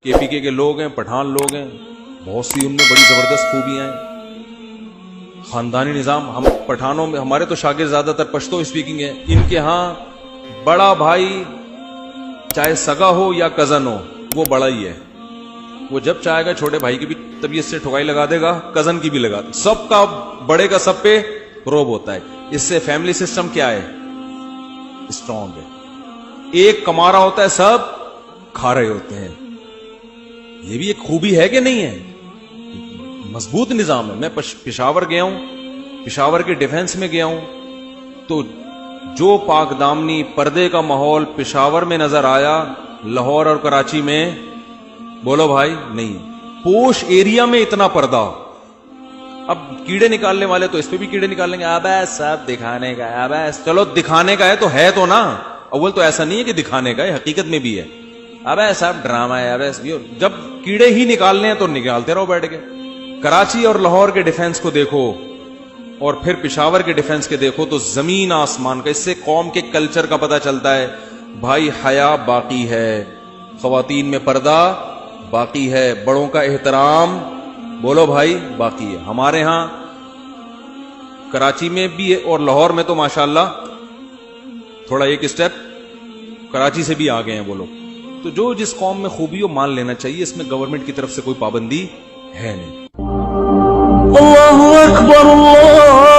KPK کے لوگ ہیں، پٹھان لوگ ہیں، بہت سی ان میں بڑی زبردست خوبیاں ہیں، خاندانی نظام. ہم پٹھانوں میں ہمارے تو شاگرد زیادہ تر پشتو اسپیکنگ ہیں. ان کے ہاں بڑا بھائی چاہے سگا ہو یا کزن ہو وہ بڑا ہی ہے. وہ جب چاہے گا چھوٹے بھائی کی بھی طبیعت سے ٹھکائی لگا دے گا، کزن کی بھی لگا دے. سب کا بڑے کا سب پہ روب ہوتا ہے. اس سے فیملی سسٹم کیا ہے؟ اسٹرانگ ہے. ایک کما رہا ہوتا ہے، سب کھا رہے ہوتے ہیں. یہ بھی ایک خوبی ہے کہ نہیں ہے؟ مضبوط نظام ہے. میں پشاور گیا ہوں، پشاور کے ڈیفنس میں گیا ہوں، تو جو پاک دامنی پردے کا ماحول پشاور میں نظر آیا، لاہور اور کراچی میں بولو بھائی نہیں. پوش ایریا میں اتنا پردہ. اب کیڑے نکالنے والے تو اس پہ بھی کیڑے نکالیں گے، ابے سب دکھانے کا ہے. ابے چلو دکھانے کا ہے تو نا. اول تو ایسا نہیں ہے کہ دکھانے کا ہے، حقیقت میں بھی ہے. ابے سب ڈرامہ ہے. ابے جب کیڑے ہی نکالنے ہیں تو نکالتے رہو بیٹھ کے. کراچی اور لاہور کے ڈیفنس کو دیکھو اور پھر پشاور کے ڈیفنس کے دیکھو تو زمین آسمان کا. اس سے قوم کے کلچر کا پتہ چلتا ہے. بھائی حیا باقی ہے، خواتین میں پردہ باقی ہے، بڑوں کا احترام بولو بھائی باقی ہے. ہمارے ہاں کراچی میں بھی ہے اور لاہور میں تو ماشاءاللہ تھوڑا ایک اسٹیپ کراچی سے بھی آگے ہیں وہ لوگ. تو جو جس قوم میں خوبی ہو مان لینا چاہیے. اس میں گورنمنٹ کی طرف سے کوئی پابندی ہے نہیں. اللہ اکبر اللہ